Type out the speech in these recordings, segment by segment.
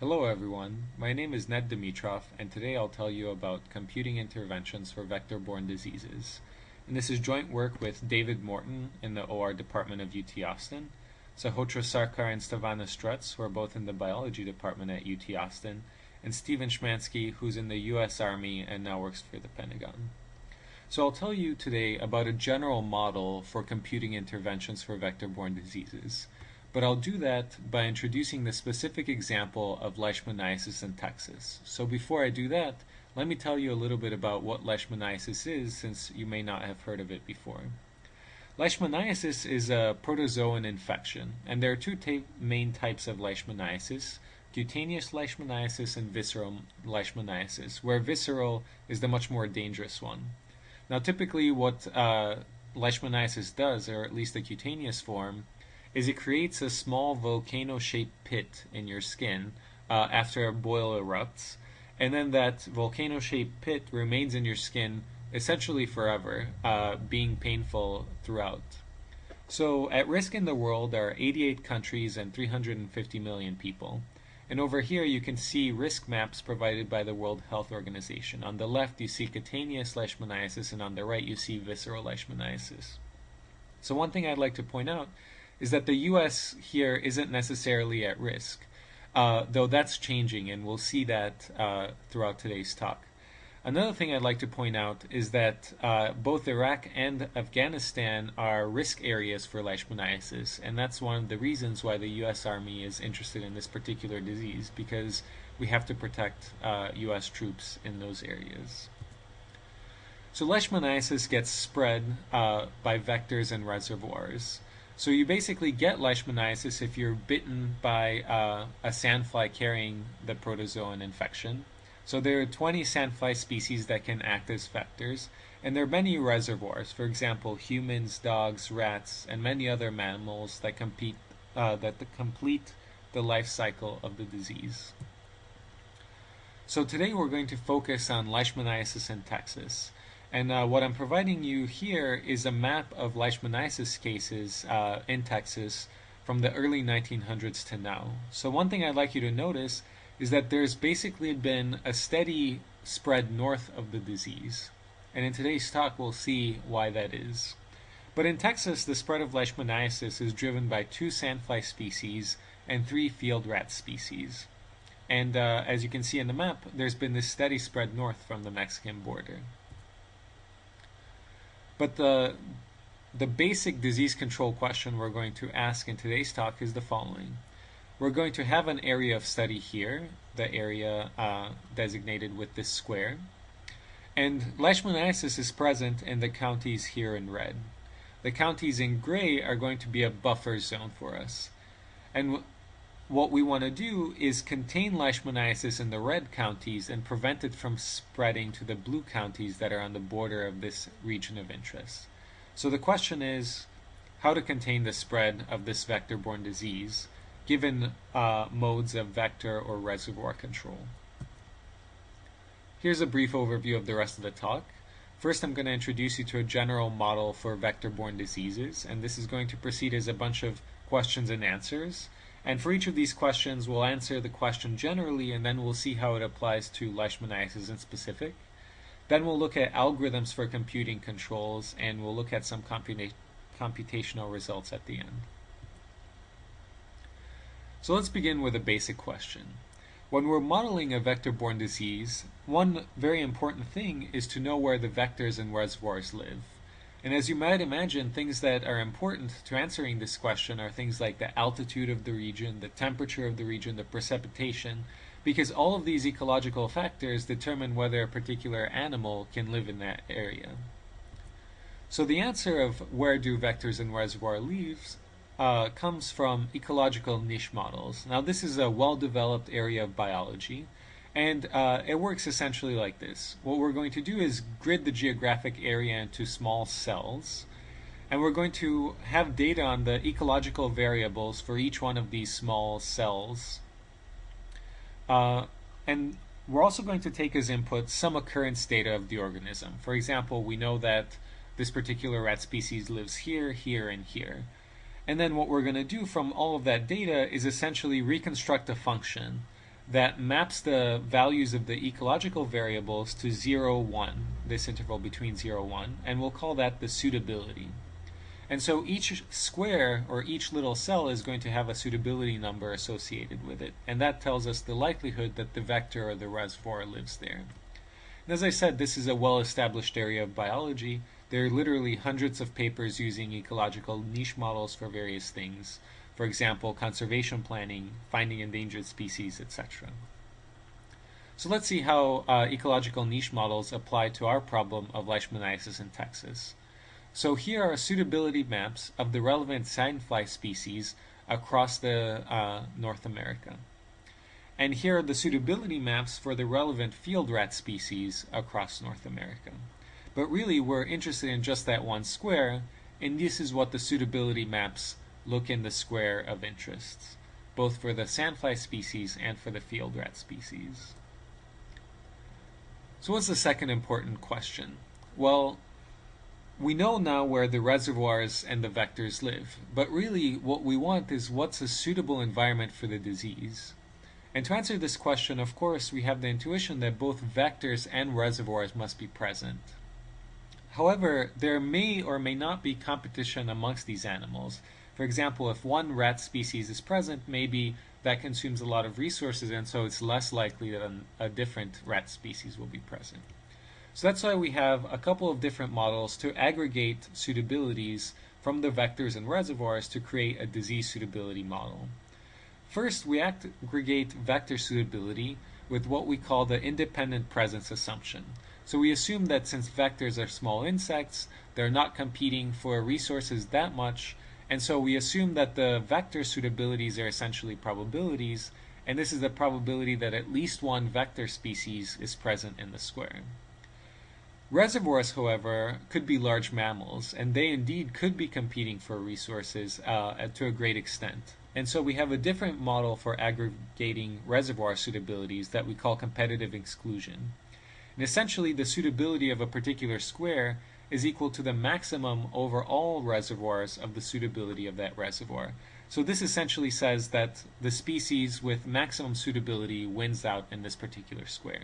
Hello everyone, my name is Ned Dimitrov and today I'll tell you about computing interventions for vector-borne diseases. And this is joint work with David Morton in the OR department of UT Austin, Sahotra Sarkar and Stavana Struts, who are both in the biology department at UT Austin, and Stephen Schmansky, who's in the US Army and now works for the Pentagon. So I'll tell you today about a general model for computing interventions for vector-borne diseases. But I'll do that by introducing the specific example of Leishmaniasis in Texas. So before I do that, let me tell you a little bit about what Leishmaniasis is, since you may not have heard of it before. Leishmaniasis is a protozoan infection, and there are two main types of Leishmaniasis: cutaneous Leishmaniasis and visceral Leishmaniasis, where visceral is the much more dangerous one. Now typically what Leishmaniasis does, or at least the cutaneous form, is it creates a small volcano-shaped pit in your skin after a boil erupts, and then that volcano-shaped pit remains in your skin essentially forever, being painful throughout. So at risk in the world are 88 countries and 350 million people. And over here you can see risk maps provided by the World Health Organization. On the left you see cutaneous Leishmaniasis, and on the right you see visceral Leishmaniasis. So one thing I'd like to point out is that the US here isn't necessarily at risk, though that's changing, and we'll see that throughout today's talk. Another thing I'd like to point out is that both Iraq and Afghanistan are risk areas for Leishmaniasis, and that's one of the reasons why the US Army is interested in this particular disease, because we have to protect US troops in those areas. So Leishmaniasis gets spread by vectors and reservoirs. So you basically get Leishmaniasis if you're bitten by a sandfly carrying the protozoan infection. So there are 20 sandfly species that can act as vectors, and there are many reservoirs. For example, humans, dogs, rats, and many other mammals that complete the life cycle of the disease. So today we're going to focus on Leishmaniasis in Texas. And what I'm providing you here is a map of Leishmaniasis cases in Texas from the early 1900s to now. So one thing I'd like you to notice is that there's basically been a steady spread north of the disease. And in today's talk we'll see why that is. But in Texas, the spread of Leishmaniasis is driven by 2 sandfly species and 3 field rat species. And as you can see in the map, there's been this steady spread north from the Mexican border. But the basic disease control question we're going to ask in today's talk is the following. We're going to have an area of study here, the area designated with this square. And Leishmaniasis is present in the counties here in red. The counties in gray are going to be a buffer zone for us. And what we want to do is contain Leishmaniasis in the red counties and prevent it from spreading to the blue counties that are on the border of this region of interest. So the question is how to contain the spread of this vector-borne disease given modes of vector or reservoir control. Here's a brief overview of the rest of the talk. First, I'm going to introduce you to a general model for vector-borne diseases, and this is going to proceed as a bunch of questions and answers. And for each of these questions, we'll answer the question generally, and then we'll see how it applies to Leishmaniasis in specific. Then we'll look at algorithms for computing controls, and we'll look at some computational results at the end. So let's begin with a basic question. When we're modeling a vector-borne disease, one very important thing is to know where the vectors and reservoirs live. And as you might imagine, things that are important to answering this question are things like the altitude of the region, the temperature of the region, the precipitation, because all of these ecological factors determine whether a particular animal can live in that area. So the answer of where do vectors and reservoir live comes from ecological niche models. Now this is a well-developed area of biology, and it works essentially like this. What we're going to do is grid the geographic area into small cells, and we're going to have data on the ecological variables for each one of these small cells. And we're also going to take as input some occurrence data of the organism. For example, we know that this particular rat species lives here, here, and here. And then what we're going to do from all of that data is essentially reconstruct a function that maps the values of the ecological variables to 0, 1, this interval between 0, 1, and we'll call that the suitability. And so each square or each little cell is going to have a suitability number associated with it, and that tells us the likelihood that the vector or the reservoir lives there. And as I said, this is a well-established area of biology. There are literally hundreds of papers using ecological niche models for various things. For example, conservation planning, finding endangered species, etc. So let's see how ecological niche models apply to our problem of Leishmaniasis in Texas. So here are suitability maps of the relevant sandfly species across North America. And here are the suitability maps for the relevant field rat species across North America. But really, we're interested in just that one square, and this is what the suitability maps look in the square of interest, both for the sandfly species and for the field rat species. So what's the second important question? Well, we know now where the reservoirs and the vectors live, but really what we want is what's a suitable environment for the disease. And to answer this question, of course, we have the intuition that both vectors and reservoirs must be present. However, there may or may not be competition amongst these animals. For example, if one rat species is present, maybe that consumes a lot of resources, and so it's less likely that a different rat species will be present. So that's why we have a couple of different models to aggregate suitabilities from the vectors and reservoirs to create a disease suitability model. First, we aggregate vector suitability with what we call the independent presence assumption. So we assume that since vectors are small insects, they're not competing for resources that much, and so we assume that the vector suitabilities are essentially probabilities, and this is the probability that at least one vector species is present in the square. Reservoirs, however, could be large mammals, and they indeed could be competing for resources to a great extent. And so we have a different model for aggregating reservoir suitabilities that we call competitive exclusion. And essentially, the suitability of a particular square is equal to the maximum over all reservoirs of the suitability of that reservoir. So this essentially says that the species with maximum suitability wins out in this particular square.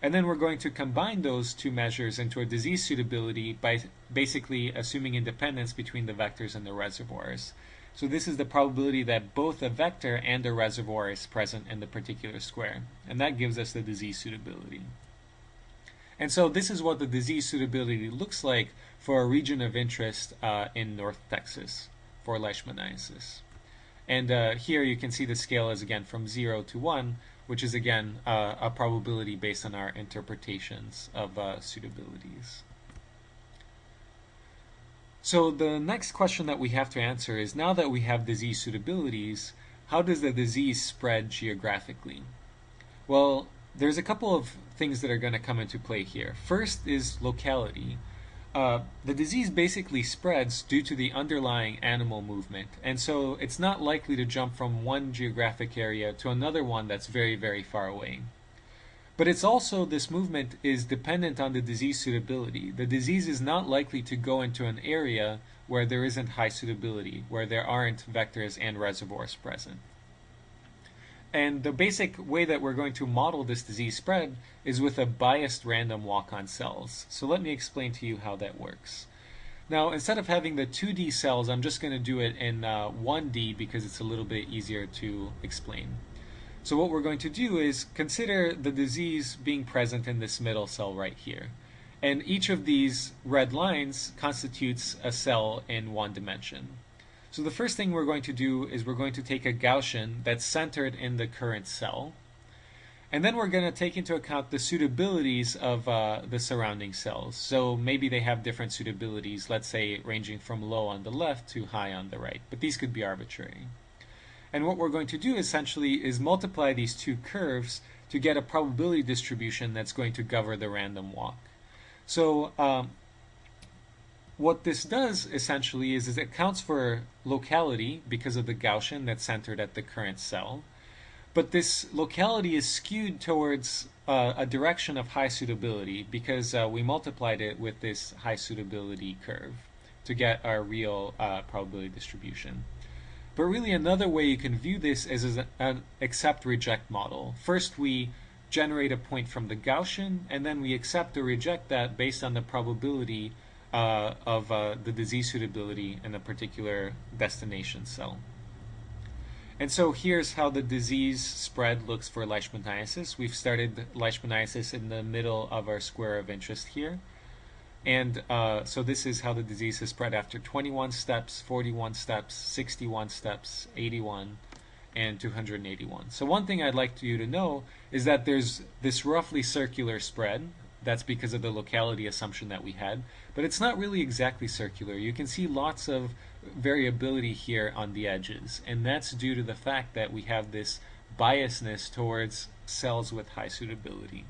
And then we're going to combine those two measures into a disease suitability by basically assuming independence between the vectors and the reservoirs. So this is the probability that both a vector and a reservoir is present in the particular square. And that gives us the disease suitability. And so this is what the disease suitability looks like for a region of interest in North Texas for Leishmaniasis. And here you can see the scale is again from 0 to 1, which is again a probability based on our interpretations of suitabilities. So the next question that we have to answer is, now that we have disease suitabilities, how does the disease spread geographically? Well, there's a couple of things that are going to come into play here. First is locality. The disease basically spreads due to the underlying animal movement, and so it's not likely to jump from one geographic area to another one that's very, very far away. But it's also, this movement is dependent on the disease suitability. The disease is not likely to go into an area where there isn't high suitability, where there aren't vectors and reservoirs present. And the basic way that we're going to model this disease spread is with a biased random walk on cells. So let me explain to you how that works. Now, instead of having the 2D cells, I'm just going to do it in 1D because it's a little bit easier to explain. So what we're going to do is consider the disease being present in this middle cell right here. And each of these red lines constitutes a cell in one dimension. So the first thing we're going to do is we're going to take a Gaussian that's centered in the current cell. And then we're going to take into account the suitabilities of the surrounding cells. So maybe they have different suitabilities, let's say ranging from low on the left to high on the right. But these could be arbitrary. And what we're going to do essentially is multiply these two curves to get a probability distribution that's going to govern the random walk. So what this does essentially is it accounts for locality because of the Gaussian that's centered at the current cell. But this locality is skewed towards a direction of high suitability because we multiplied it with this high suitability curve to get our real probability distribution. But really another way you can view this is as an accept-reject model. First we generate a point from the Gaussian, and then we accept or reject that based on the probability of the disease suitability in a particular destination cell. And so here's how the disease spread looks for Leishmaniasis. We've started Leishmaniasis in the middle of our square of interest here. And so this is how the disease is spread after 21 steps, 41 steps, 61 steps, 81, and 281. So one thing I'd like you to know is that there's this roughly circular spread. That's because of the locality assumption that we had. But it's not really exactly circular. You can see lots of variability here on the edges. And that's due to the fact that we have this biasness towards cells with high suitability.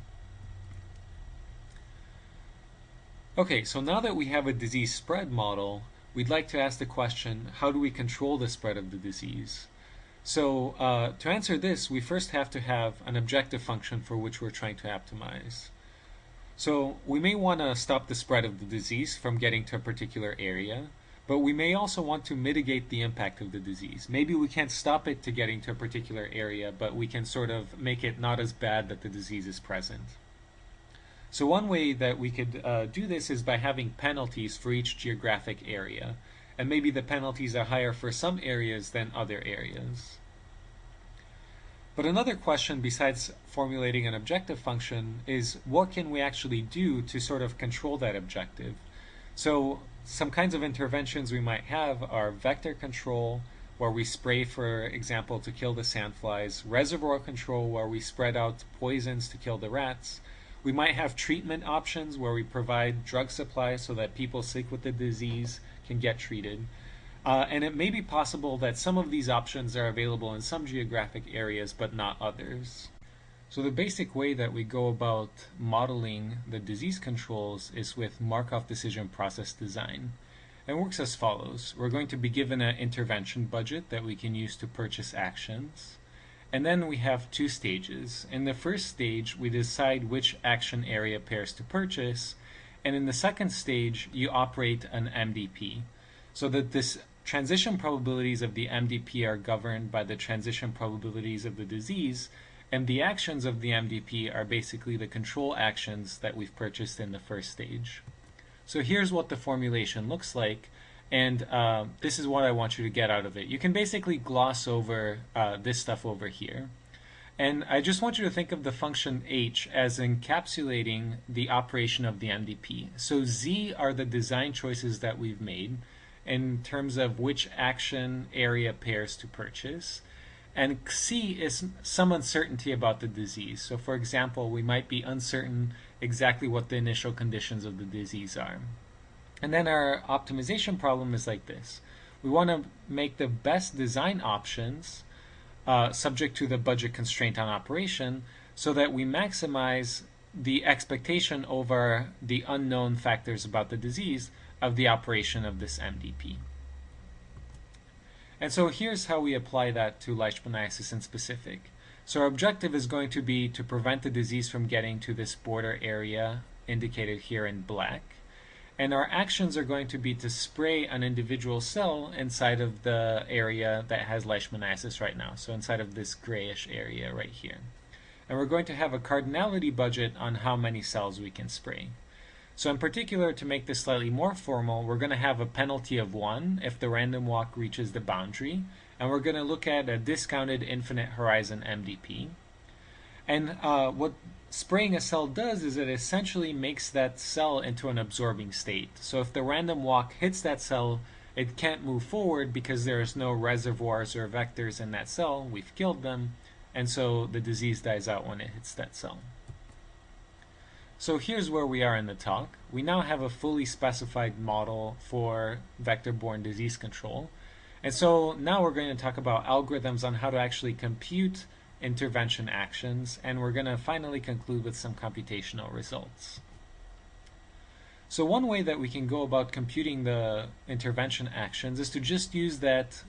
Okay, so now that we have a disease spread model, we'd like to ask the question, how do we control the spread of the disease? So to answer this, we first have to have an objective function for which we're trying to optimize. So we may want to stop the spread of the disease from getting to a particular area, but we may also want to mitigate the impact of the disease. Maybe we can't stop it to getting to a particular area, but we can sort of make it not as bad that the disease is present. So one way that we could do this is by having penalties for each geographic area. And maybe the penalties are higher for some areas than other areas. But another question besides formulating an objective function is what can we actually do to sort of control that objective? So some kinds of interventions we might have are vector control, where we spray, for example, to kill the sandflies, reservoir control, where we spread out poisons to kill the rats. We might have treatment options where we provide drug supply so that people sick with the disease can get treated. And it may be possible that some of these options are available in some geographic areas but not others. So the basic way that we go about modeling the disease controls is with Markov decision process design. It works as follows. We're going to be given an intervention budget that we can use to purchase actions. And then we have two stages. In the first stage, we decide which action area pairs to purchase. And in the second stage, you operate an MDP. So that this transition probabilities of the MDP are governed by the transition probabilities of the disease, and the actions of the MDP are basically the control actions that we've purchased in the first stage. So here's what the formulation looks like, and this is what I want you to get out of it. You can basically gloss over this stuff over here. And I just want you to think of the function h as encapsulating the operation of the MDP. So z are the design choices that we've made in terms of which action area pairs to purchase. And c is some uncertainty about the disease. So for example, we might be uncertain exactly what the initial conditions of the disease are. And then our optimization problem is like this. We want to make the best design options subject to the budget constraint on operation so that we maximize the expectation over the unknown factors about the disease of the operation of this MDP. And so here's how we apply that to Leishmaniasis in specific. So our objective is going to be to prevent the disease from getting to this border area indicated here in black. And our actions are going to be to spray an individual cell inside of the area that has Leishmaniasis right now. So inside of this grayish area right here. And we're going to have a cardinality budget on how many cells we can spray. So in particular, to make this slightly more formal, we're going to have a penalty of 1 if the random walk reaches the boundary. And we're going to look at a discounted infinite horizon MDP. And what spraying a cell does is it essentially makes that cell into an absorbing state. So if the random walk hits that cell, it can't move forward because there's no reservoirs or vectors in that cell. We've killed them. And so the disease dies out when it hits that cell. So here's where we are in the talk. We now have a fully specified model for vector-borne disease control. And so now we're going to talk about algorithms on how to actually compute intervention actions, and we're going to finally conclude with some computational results. So one way that we can go about computing the intervention actions is to just use that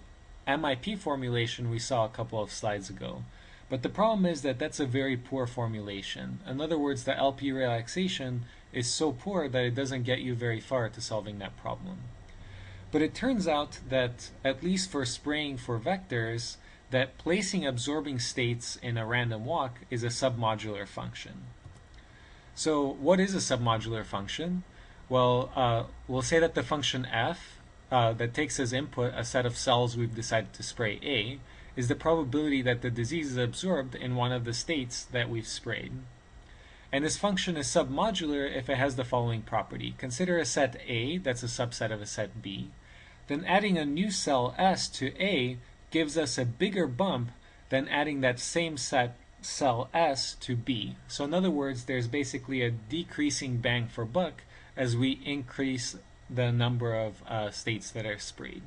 MIP formulation we saw a couple of slides ago. But the problem is that that's a very poor formulation. In other words, the LP relaxation is so poor that it doesn't get you very far to solving that problem. But it turns out that, at least for spraying for vectors, that placing absorbing states in a random walk is a submodular function. So what is a submodular function? Well, we'll say that the function f, that takes as input a set of cells we've decided to spray A, is the probability that the disease is absorbed in one of the states that we've sprayed. And this function is submodular if it has the following property. Consider a set A that's a subset of a set B. Then adding a new cell S to A gives us a bigger bump than adding that same set cell S to B. So in other words, there's basically a decreasing bang for buck as we increase the number of states that are sprayed.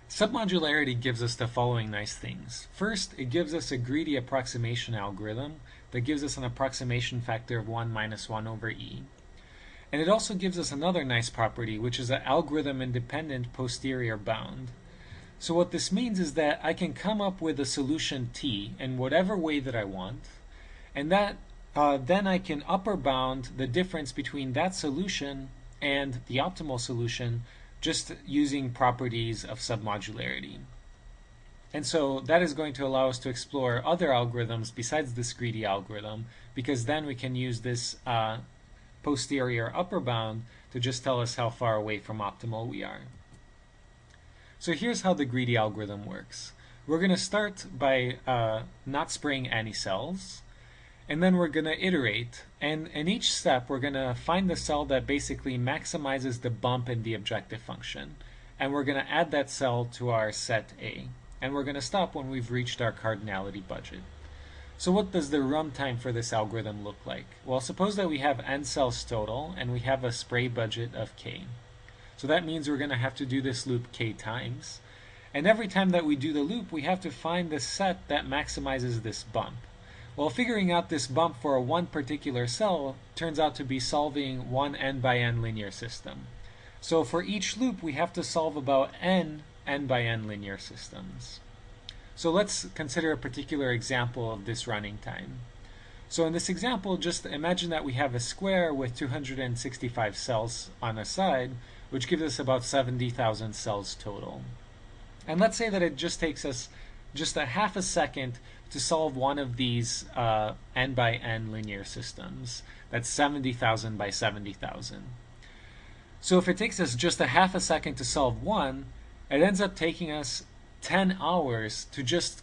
Submodularity gives us the following nice things. First, it gives us a greedy approximation algorithm that gives us an approximation factor of 1 minus 1 over e. And it also gives us another nice property, which is an algorithm-independent posterior bound. So what this means is that I can come up with a solution t in whatever way that I want, and that then I can upper bound the difference between that solution and the optimal solution just using properties of submodularity. And so that is going to allow us to explore other algorithms besides this greedy algorithm, because then we can use this posterior upper bound to just tell us how far away from optimal we are. So here's how the greedy algorithm works. We're going to start by not spraying any cells, and then we're going to iterate, and in each step we're going to find the cell that basically maximizes the bump in the objective function, and we're going to add that cell to our set A, and we're going to stop when we've reached our cardinality budget. So what does the runtime for this algorithm look like? Well, suppose that we have n cells total and we have a spray budget of k. So that means we're going to have to do this loop k times, and every time that we do the loop we have to find the set that maximizes this bump. Well, figuring out this bump for one particular cell turns out to be solving one n by n linear system. So for each loop we have to solve about n by n linear systems. So let's consider a particular example of this running time. So in this example, just imagine that we have a square with 265 cells on a side, which gives us about 70,000 cells total. And let's say that it just takes us just a half a second to solve one of these n by n linear systems. That's 70,000 by 70,000. So if it takes us just a half a second to solve one, it ends up taking us 10 hours to just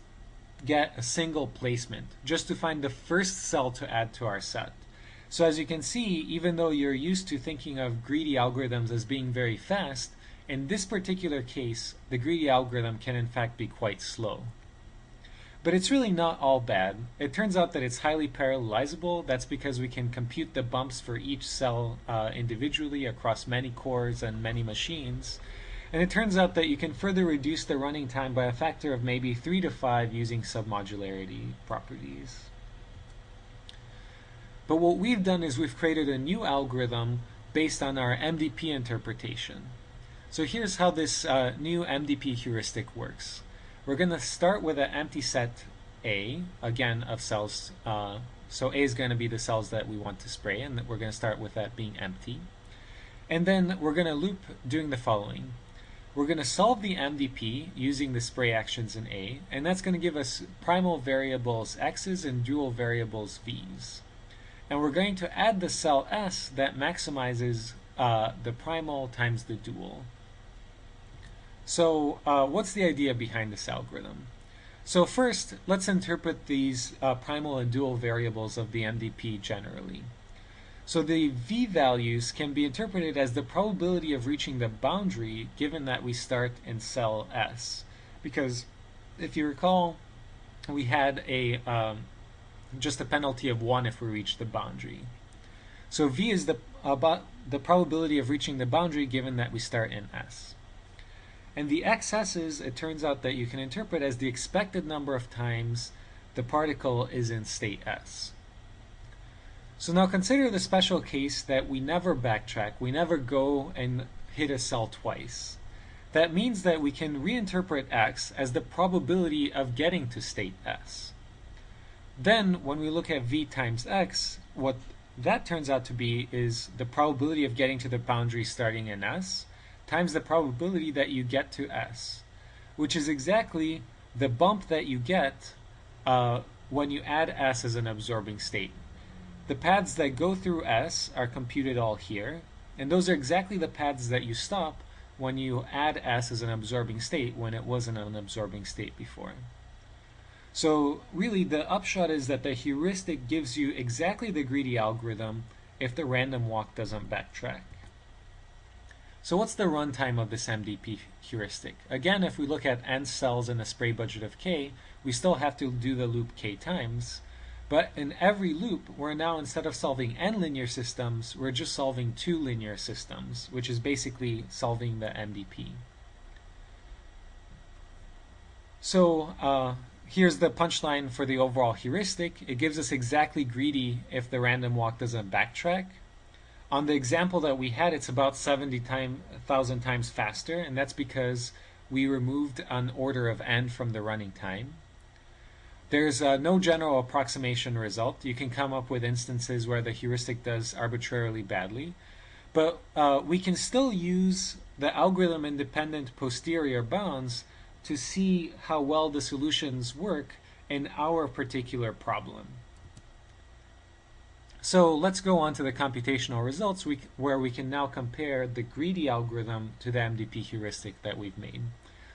get a single placement, just to find the first cell to add to our set. So as you can see, even though you're used to thinking of greedy algorithms as being very fast, in this particular case, the greedy algorithm can in fact be quite slow. But it's really not all bad. It turns out that it's highly parallelizable. That's because we can compute the bumps for each cell individually across many cores and many machines. And it turns out that you can further reduce the running time by a factor of maybe 3 to 5 using submodularity properties. But what we've done is we've created a new algorithm based on our MDP interpretation. So here's how this new MDP heuristic works. We're going to start with an empty set A, again, of cells. So A is going to be the cells that we want to spray, and we're going to start with that being empty. And then we're going to loop doing the following. We're going to solve the MDP using the spray actions in A, and that's going to give us primal variables x's and dual variables v's. And we're going to add the cell S that maximizes the primal times the dual. So what's the idea behind this algorithm? So first, let's interpret these primal and dual variables of the MDP generally. So the v values can be interpreted as the probability of reaching the boundary given that we start in cell S. Because if you recall, we had just a penalty of 1 if we reach the boundary. So v is about the probability of reaching the boundary given that we start in S. And the xs's, it turns out that you can interpret as the expected number of times the particle is in state S. So now consider the special case that we never backtrack, we never go and hit a cell twice. That means that we can reinterpret x as the probability of getting to state S. Then when we look at v times x, what that turns out to be is the probability of getting to the boundary starting in S times the probability that you get to S, which is exactly the bump that you get when you add S as an absorbing state. The paths that go through S are computed all here, and those are exactly the paths that you stop when you add S as an absorbing state when it wasn't an absorbing state before. So really the upshot is that the heuristic gives you exactly the greedy algorithm if the random walk doesn't backtrack. So what's the runtime of this MDP heuristic? Again, if we look at n cells in a spray budget of k, we still have to do the loop k times. But in every loop, we're now, instead of solving n linear systems, we're just solving 2 linear systems, which is basically solving the MDP. So here's the punchline for the overall heuristic. It gives us exactly greedy if the random walk doesn't backtrack. On the example that we had, it's about 70,000 times faster, and that's because we removed an order of n from the running time. There's no general approximation result. You can come up with instances where the heuristic does arbitrarily badly, but we can still use the algorithm-independent posterior bounds to see how well the solutions work in our particular problem. So let's go on to the computational results where we can now compare the greedy algorithm to the MDP heuristic that we've made.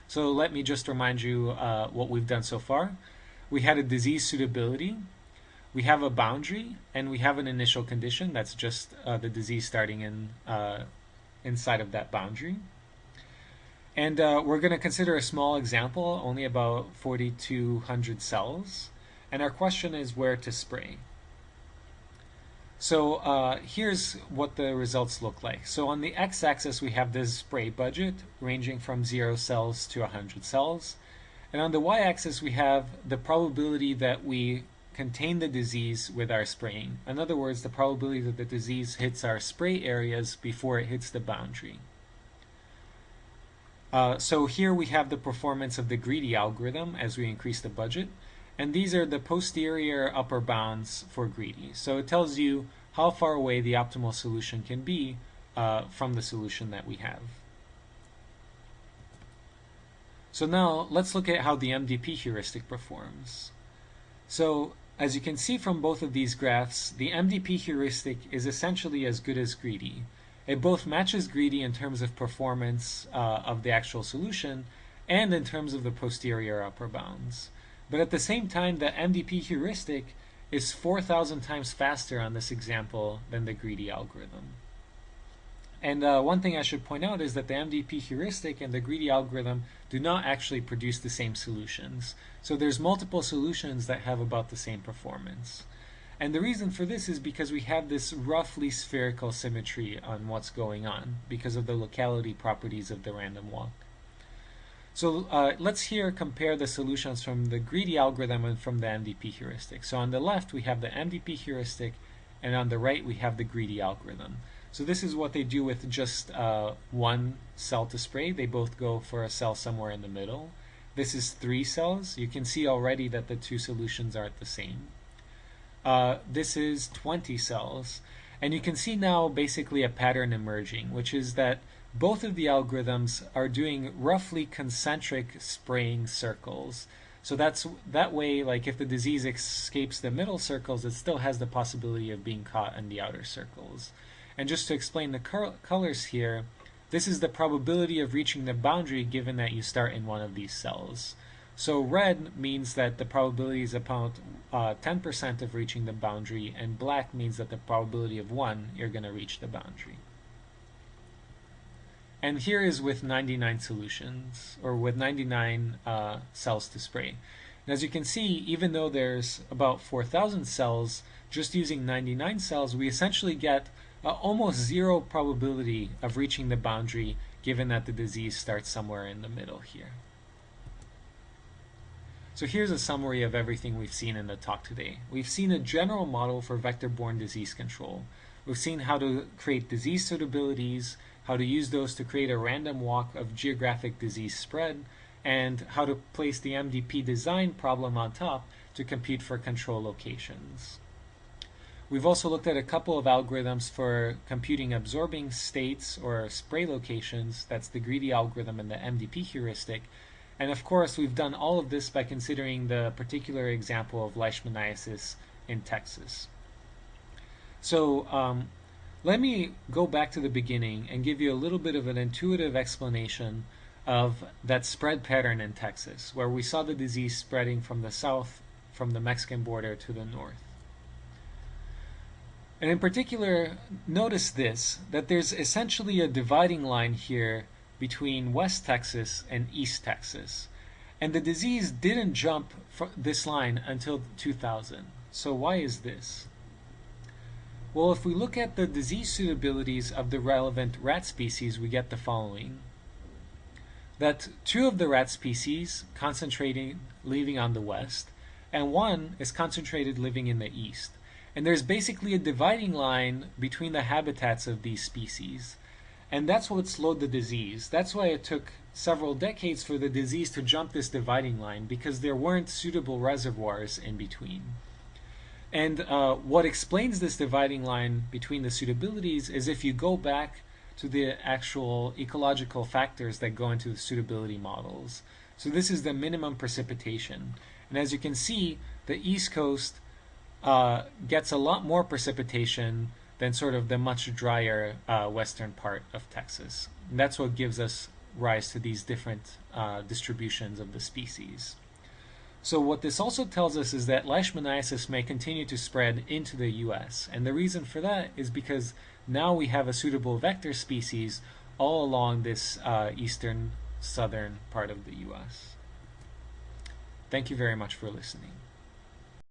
So let me just remind you what we've done so far. We had a disease suitability, we have a boundary, and we have an initial condition. That's just the disease starting inside of that boundary. And we're going to consider a small example, only about 4,200 cells. And our question is where to spray. So here's what the results look like. So on the x-axis, we have this spray budget ranging from 0 cells to 100 cells. And on the y-axis, we have the probability that we contain the disease with our spraying. In other words, the probability that the disease hits our spray areas before it hits the boundary. So here we have the performance of the greedy algorithm as we increase the budget. And these are the posterior upper bounds for greedy. So it tells you how far away the optimal solution can be from the solution that we have. So now let's look at how the MDP heuristic performs. So as you can see from both of these graphs, the MDP heuristic is essentially as good as greedy. It both matches greedy in terms of performance of the actual solution and in terms of the posterior upper bounds. But at the same time, the MDP heuristic is 4,000 times faster on this example than the greedy algorithm. And one thing I should point out is that the MDP heuristic and the greedy algorithm do not actually produce the same solutions. So there's multiple solutions that have about the same performance. And the reason for this is because we have this roughly spherical symmetry on what's going on because of the locality properties of the random walk. So let's here compare the solutions from the greedy algorithm and from the MDP heuristic. So on the left we have the MDP heuristic, and on the right we have the greedy algorithm. So this is what they do with just one cell to spray. They both go for a cell somewhere in the middle. This is 3 cells. You can see already that the 2 solutions aren't the same. This is 20 cells. And you can see now basically a pattern emerging, which is that both of the algorithms are doing roughly concentric spraying circles. So that way, like if the disease escapes the middle circles, it still has the possibility of being caught in the outer circles. And just to explain the colors here, this is the probability of reaching the boundary given that you start in one of these cells. So red means that the probability is about 10% of reaching the boundary, and black means that the probability of 1, you're going to reach the boundary. And here is with 99 solutions, or with 99 cells to spray. And as you can see, even though there's about 4,000 cells, just using 99 cells, we essentially get almost 0 probability of reaching the boundary given that the disease starts somewhere in the middle here. So here's a summary of everything we've seen in the talk today. We've seen a general model for vector-borne disease control. We've seen how to create disease suitabilities, how to use those to create a random walk of geographic disease spread, and how to place the MDP design problem on top to compute for control locations. We've also looked at a couple of algorithms for computing absorbing states or spray locations. That's the greedy algorithm and the MDP heuristic. And of course, we've done all of this by considering the particular example of Leishmaniasis in Texas. So let me go back to the beginning and give you a little bit of an intuitive explanation of that spread pattern in Texas, where we saw the disease spreading from the south, from the Mexican border to the north. And in particular, notice this, that there's essentially a dividing line here between West Texas and East Texas. And the disease didn't jump this line until 2000. So why is this? Well, if we look at the disease suitabilities of the relevant rat species, we get the following. That 2 of the rat species concentrating living on the west, and 1 is concentrated living in the east. And there's basically a dividing line between the habitats of these species. And that's what slowed the disease. That's why it took several decades for the disease to jump this dividing line, because there weren't suitable reservoirs in between. And what explains this dividing line between the suitabilities is if you go back to the actual ecological factors that go into the suitability models. So this is the minimum precipitation. And as you can see, the East Coast gets a lot more precipitation than sort of the much drier western part of Texas. And that's what gives us rise to these different distributions of the species. So what this also tells us is that Leishmaniasis may continue to spread into the US. And the reason for that is because now we have a suitable vector species all along this eastern southern part of the US. Thank you very much for listening.